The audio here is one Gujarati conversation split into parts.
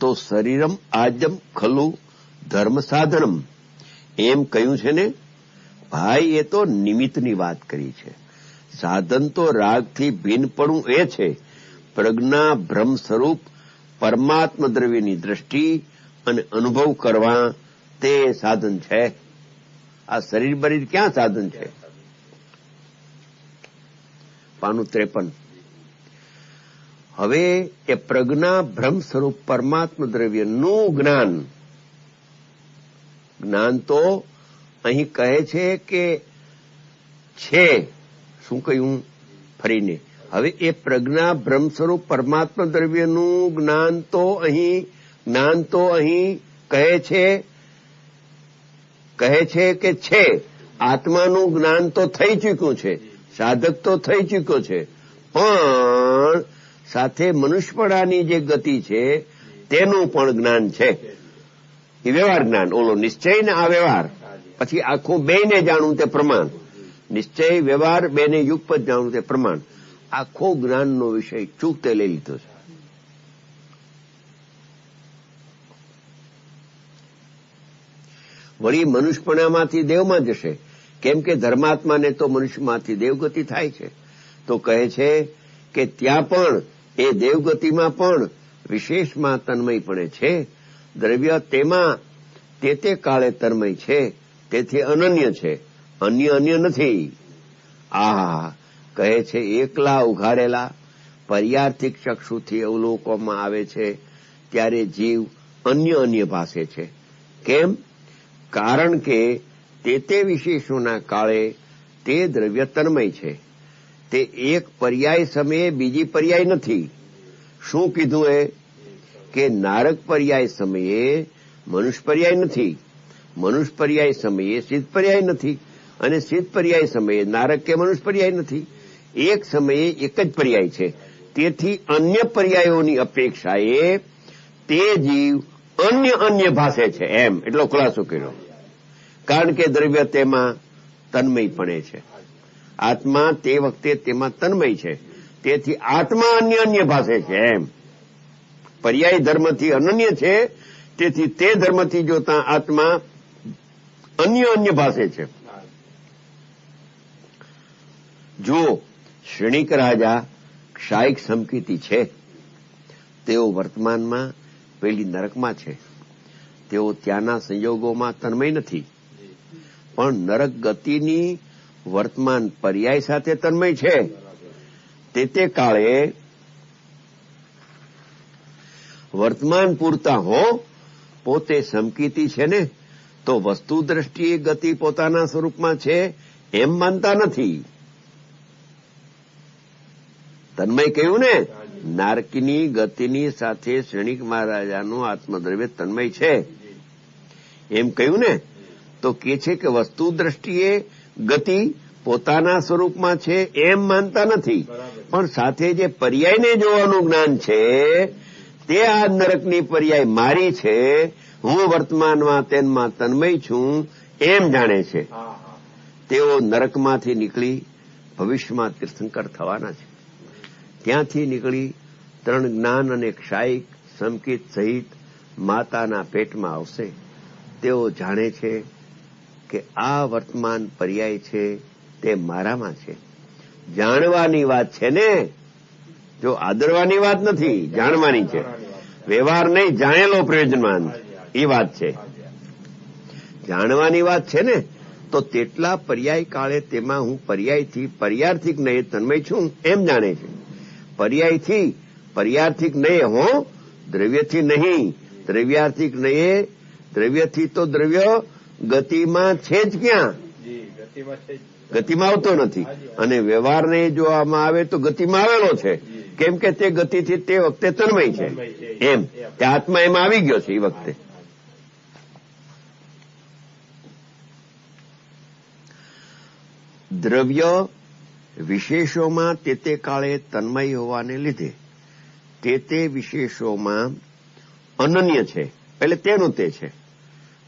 તો શરીરમ આજમ ખલુ ધર્મ સાધનમ એમ કહ્યું છે ને ભાઈ. એ તો નિમિત્તની વાત કરી છે. સાધન તો રાગથી ભિન્નપણું એ છે પ્રજ્ઞા બ્રહ્મ સ્વરૂપ પરમાત્મ દ્રવ્યની દ્રષ્ટિ અને અનુભવ કરવા તે સાધન છે. આ શરીર બરીર ક્યાં સાધન છે? પાનું 53. હવે એ પ્રજ્ઞા બ્રહ્મ સ્વરૂપ પરમાત્મ દ્રવ્યનું જ્ઞાન તો અહીં કહે છે કે છે. શું કહ્યું ફરીને? હવે એ પ્રજ્ઞા બ્રહ્મ સ્વરૂપ પરમાત્મા દ્રવ્યનું જ્ઞાન તો અહીં કહે છે કે છે. આત્માનું જ્ઞાન તો થઈ ચૂક્યું છે, સાધક તો થઈ ચૂક્યો છે, પણ સાથે મનુષ્યપણાની જે ગતિ છે તેનું પણ જ્ઞાન છે. એ વ્યવહાર જ્ઞાન. ઓલો નિશ્ચય ને આ વ્યવહાર. પછી આખું બેને જાણવું તે પ્રમાણ. નિશ્ચય વ્યવહાર બેને યુગપત જાણવું તે પ્રમાણ. આખો જ્ઞાનનો વિષય ચૂકતે લઈ લીધો છે. વળી મનુષ્યપણામાંથી દેવમાં જશે. કેમ કે ધર્માત્માને તો મનુષ્યમાંથી દેવગતિ થાય છે. તો કહે છે કે ત્યાં પણ એ દેવગતિમાં પણ વિશેષમાં તન્મયપણે છે. દ્રવ્ય તેમાં તે કાળે તન્મય છે, તેથી અનન્ય છે, અન્ય નથી. આ કહે છે એકલા ઉઘાડેલા પર્યાર્થિક ચક્ષુથી અવલોકવામાં આવે છે ત્યારે જીવ અન્ય ભાસે છે. કેમ? કારણ કે તે વિશેષોના કાળે તે દ્રવ્ય તન્મય છે. તે એક પર્યાય સમયે બીજી પર્યાય નથી. શું કીધું એ? કે નારક પર્યાય સમયે મનુષ્ય પર્યાય નથી, મનુષ્ય પર્યાય સમયે સિદ્ધ પર્યાય નથી, અને સિદ્ધ પર્યાય સમયે નારક કે મનુષ્ય પર્યાય નથી. એક સમયે એક જ પર્યાય છે. તેથી અન્ય પર્યાયોની અપેક્ષાએ તે જીવ અન્ય ભાસે છે. એમ એટલો ખુલાસો કર્યો. કારણ કે દ્રવ્ય તેમાં તન્મયપણે છે, આત્મા તે વખતે તેમાં તન્મય છે, તેથી આત્મા અન્ય ભાસે છે. એમ પર્યાય ધર્મથી અનન્ય છે, તેથી તે ધર્મથી જોતા આત્મા અન્ય ભાસે છે. જો શ્રેણિક રાજા ક્ષાયિક સમકીતિ છે, તેઓ વર્તમાનમાં પેલી નરકમાં છે. તેઓ ત્યાંના સંયોગોમાં તન્મય નથી, પણ નરક ગતિની વર્તમાન પર્યાય સાથે તન્મય છે. તે કાળે વર્તમાન પૂરતા હો પોતે સમકીતિ છે ને, તો વસ્તુ દ્રષ્ટિએ ગતિ પોતાના સ્વરૂપમાં છે એમ માનતા નથી. તન્મય કહ્યું ને, નારકીની ગતિની સાથે શ્રેણિક મહારાજાનું આત્મદ્રવ્ય તન્મય છે એમ કહ્યું ને, તો કે છે કે વસ્તુ દ્રષ્ટિએ ગતિ પોતાના સ્વરૂપમાં છે એમ માનતા નથી, પણ સાથે જે પર્યાયને જોવાનું જ્ઞાન છે તે આ નરકની પર્યાય મારી છે, હું વર્તમાનમાં તેનમાં તન્મય છું એમ જાણે છે. તેઓ નરકમાંથી નીકળી ભવિષ્યમાં તીર્થંકર થવાના છે. ત્યાંથી નીકળી 3 જ્ઞાન અને ક્ષાયિક સમકિત સહિત માતાના પેટમાં આવશે. તેઓ જાણે છે કે આ વર્તમાન પર્યાય છે તે મારામાં છે. જાણવાની વાત છે ને, જો આદરવાની વાત નથી, જાણવાની છે. વ્યવહાર નહીં, જાણેલો પ્રયોજનવાન એ વાત છે. જાણવાની વાત છે ને, તો તેટલા પર્યાય કાળે તેમાં હું પર્યાર્થિક નયે તન્મય છું એમ જાણે છે. પર્યાર્થિક નયે હો, દ્રવ્યથી નહીં. દ્રવ્યાર્થિક નયે, દ્રવ્યથી તો દ્રવ્ય ગતિમાં છે જ ક્યાં? ગતિમાં આવતો નથી. અને વ્યવહારને જોવામાં આવે તો ગતિમાં આવેલો છે. કેમ કે તે ગતિથી તે વખતે તન્મય છે. એમ તે આત્મા એમાં આવી ગયો છે એ વખતે. દ્રવ્ય વિશેષોમાં તે કાળે તન્મય હોવાને લીધે તે વિશેષોમાં અનન્ય છે. એટલે તેનું તે છે.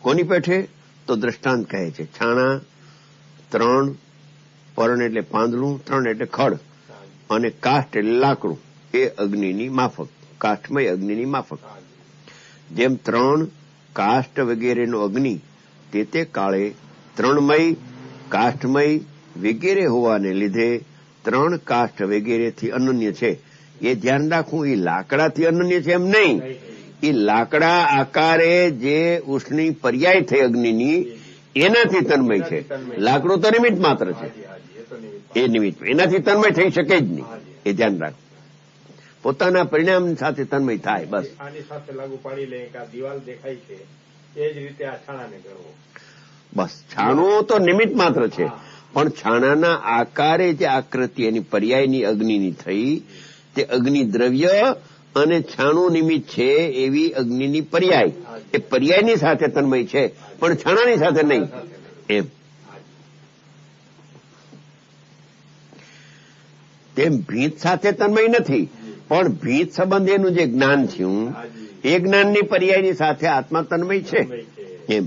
કોની પેઠે? તો દ્રષ્ટાંત કહે છે. છાણા 3, પર્ણ એટલે પાંદડું, 3 એટલે ખડ, અને કાષ્ઠ એટલે લાકડું, એ અગ્નિની માફક, કાષ્ઠમય અગ્નિની માફક. જેમ 3 કાષ્ઠ વગેરેનો અગ્નિ તે કાળે તૃણમય, કાષ્ઠમય વગેરે હોવાને લીધે 3 કાષ્ઠ વગેરેથી અનન્ય છે. એ ધ્યાન રાખવું, એ લાકડાથી અનન્ય છે એમ નહીં. એ લાકડા આકારે જે ઉષ્ણી પર્યાય થઈ અગ્નિની એનાથી તન્મય છે. લાકડું તો નિમિત્ત માત્ર છે, એ નિમિત્ત, એનાથી તન્મય થઈ શકે જ નહીં. એ ધ્યાન રાખવું, પોતાના પરિણામ સાથે તન્મય થાય. બસ આની સાથે લાગુ પાડી લે કે આ દિવાલ દેખાય છે એ જ રીતે આ છાણાને કરવો. બસ છાણું તો નિમિત્ત માત્ર છે, પણ છાણાના આકારે જે આકૃતિ એની પર્યાયની અગ્નિની થઈ, તે અગ્નિ દ્રવ્ય અને છાણું નિમિત્ત છે એવી અગ્નિની પર્યાય, એ પર્યાયની સાથે તન્મય છે, પણ છાણાની સાથે નહીં. એમ તેમ ભીત સાથે તન્મય નથી, પણ ભીત સંબંધીનું જે જ્ઞાન થયું એ જ્ઞાનની પર્યાયની સાથે આત્મા તન્મય છે. એમ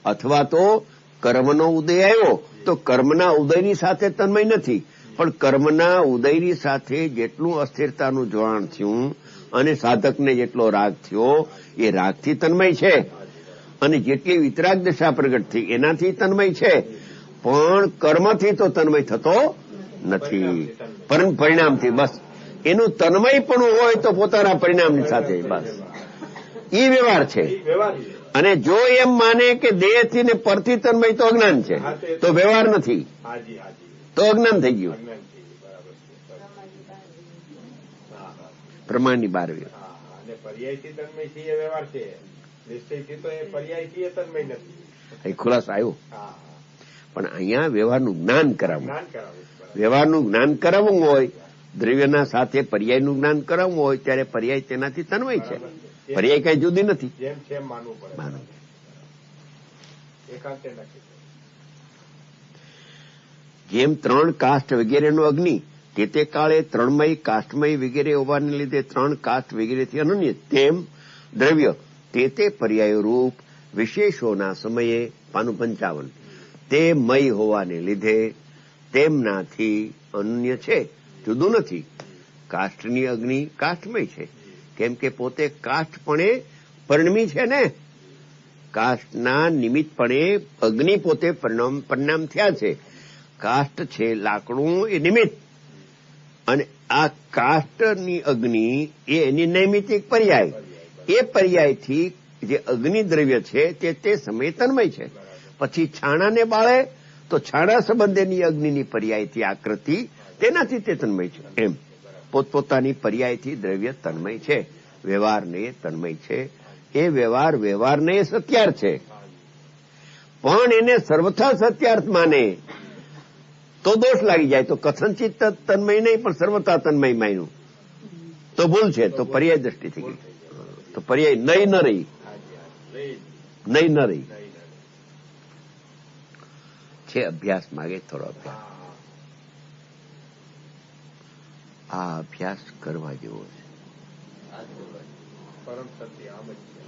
અથવા તો કર્મનો ઉદય આવ્યો તો કર્મના ઉદયની સાથે તન્મય નથી, પણ કર્મના ઉદયની સાથે જેટલું અસ્થિરતાનું જોડાણ થયું અને સાધકને જેટલો રાગ થયો એ રાગથી તન્મય છે, અને જેટલી વિતરાગ દશા પ્રગટ થઈ એનાથી તન્મય છે. પણ કર્મથી તો તન્મય થતો નથી, પરંતુ પરિણામથી. બસ એનું તન્મય પણ હોય તો પોતાના પરિણામની સાથે. બસ એ વ્યવહાર છે. અને જો એમ માને કે દેહથી ને પરથી તન્મય તો અજ્ઞાન છે, તો વ્યવહાર નથી, તો અજ્ઞાન થઈ ગયું, પ્રમાણની બહાર. પર્યાયથી તન્મય છે એ વ્યવહાર છે, નિશ્ચયથી તો એ પર્યાયથી એ તન્મય નથી. એ ખુલાસો આવ્યો. પણ અહીંયા વ્યવહારનું જ્ઞાન કરાવવું, વ્યવહારનું જ્ઞાન કરાવવું હોય, દ્રવ્યના સાથે પર્યાયનું જ્ઞાન કરાવવું હોય, ત્યારે પર્યાય તેનાથી તન્મય છે, પર્યાય કઈ જુદી નથી. જેમ છે માનવું પડે, એકાંતે નક્કી. જેમ 3 કાષ્ઠ વગેરેનો અગ્નિ તે કાળે તૃણમય, કાષ્ઠમય વગેરે હોવાને લીધે 3 કાષ્ઠ વગેરેથી અનન્ય, તેમ દ્રવ્ય તે પર્યાયો રૂપ વિશેષોના સમયે 55 તે મય હોવાને લીધે તેમનાથી અનન્ય છે, જુદું નથી. કાષ્ઠની અગ્નિ કાષ્ઠમય છે, કેમ કે પોતે કાષ્ઠપણે પરિણમી છે ને. કાષ્ઠના નિમિત્તપણે અગ્નિ પોતે પરિણામ થયા છે. કાષ્ઠ છે લાકડું એ નિમિત્ત, અને આ કાષ્ઠની અગ્નિ એ એની નૈમિતિક પર્યાય. એ પર્યાયથી જે અગ્નિ દ્રવ્ય છે તે સમય તન્મય છે. પછી છાણાને બાળે તો છાણા સંબંધેની અગ્નિની પર્યાયથી આકૃતિ, તેનાથી તે તન્મય છે. એમ પોતપોતાની પર્યાયથી દ્રવ્ય તન્મય છે, વ્યવહારને તન્મય છે. એ વ્યવહારને સત્યાર્થ છે, પણ એને સર્વથા સત્યાર્થ માને તો દોષ લાગી જાય. તો કથનચિત તન્મય નહીં, પણ સર્વથા તન્મય માન્યું તો ભૂલ છે, તો પર્યાય દ્રષ્ટિ થઈ ગઈ. તો પર્યાય નહીં ન રહી, નહીં ન રહી છે. અભ્યાસ માગે થોડો અભ્યાસ. આ અભ્યાસ કરવા જેવો છે. પરમ સત્ય આમ જ છે.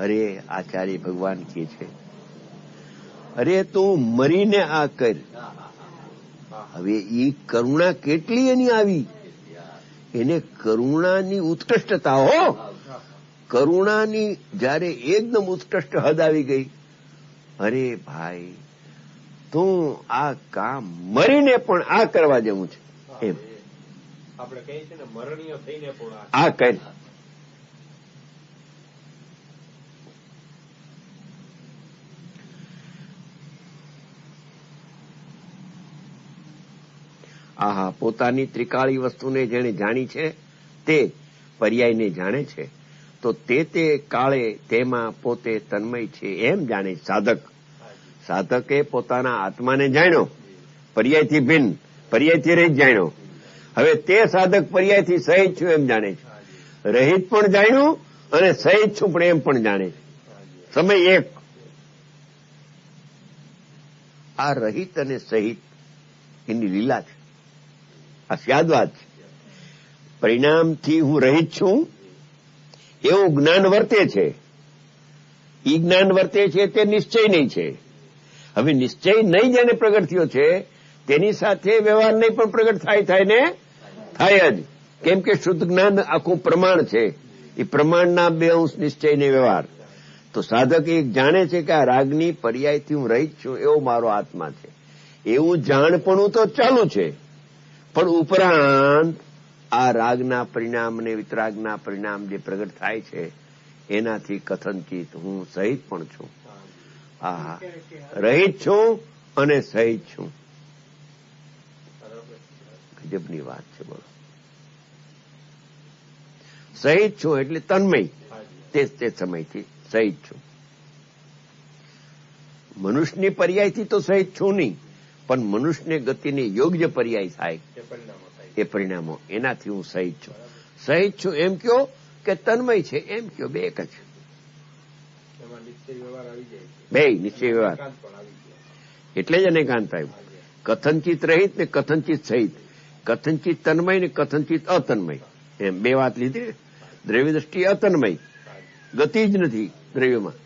અરે આચાર્ય ભગવાન કહે છે, અરે તું મરીને આ કર. હવે એ કરુણા કેટલી એની આવી, એને કરુણાની ઉત્કૃષ્ટતા, હો કરુણાની જયારે એકદમ ઉત્કૃષ્ટ હદ આવી ગઈ, અરે ભાઈ તું આ કામ મરીને પણ આ કરવા જેવું છે. એમ આપણે કહીએ છીએ ને, મરણીય થઈને પણ આ કર. આહા, પોતાની ત્રિકાળી વસ્તુને જેણે જાણી છે તે પર્યાયને જાણે છે, તો તે કાળે તેમાં પોતે તન્મય છે એમ જાણે સાધક. સાધકે પોતાના આત્માને જાણ્યો, પર્યાયથી ભિન્ન, પર્યાયથી રહિત જાણ્યો. હવે તે સાધક પર્યાયથી સહિત છું એમ જાણે છે, રહિત પણ જાણ્યું અને સહિત છું પણ એમ પણ જાણે છે. સમય એક. આ રહિત અને સહિત એની લીલા છે, આ સ્યાદવાદ છે. પરિણામથી હું રહિત છું એવું જ્ઞાન વર્તે છે. ઈ જ્ઞાન વર્તે છે તે નિશ્ચય નહીં છે. હવે નિશ્ચય નહીં જેને પ્રગટ થયો છે તેની સાથે વ્યવહાર નહીં પણ પ્રગટ થાય ને થાય જ. કેમ કે શુદ્ધ જ્ઞાન આખું પ્રમાણ છે. એ પ્રમાણના 2 અંશ નિશ્ચય ને વ્યવહાર. તો સાધક એક જાણે છે કે આ રાગની પર્યાયથી હું રહિત છું, એવો મારો આત્મા છે. એવું જાણપણું તો ચાલુ છે, પણ ઉપરાંત આ રાગના પરિણામ અને વિતરાગના પરિણામ જે પ્રગટ થાય છે એનાથી કથનચિત હું સહિત પણ છું. હા, રહિત છું અને સહિત છું. ગજબની વાત છે. બોલો, સહિત છું એટલે તન્મય, તે સમયથી સહિત છું. મનુષ્યની પર્યાયથી તો સહિત છું નહીં, પણ મનુષ્યને ગતિની યોગ્ય પર્યાય થાય એ પરિણામો, એનાથી હું સહિત છું. સહિત છું એમ કયો કે તન્મય છે એમ કયો, બે એક જ. બે નિશ્ચય વ્યવહાર એટલે જ અનેકાંત આવ્યું. કથનચિત રહિત ને કથનચિત સહિત, કથનચિત તન્મય ને કથનચિત અતન્મય, એમ બે વાત લીધી. દ્રવ્ય દ્રષ્ટિ અતન્મય, ગતિ જ નથી દ્રવ્યમાં.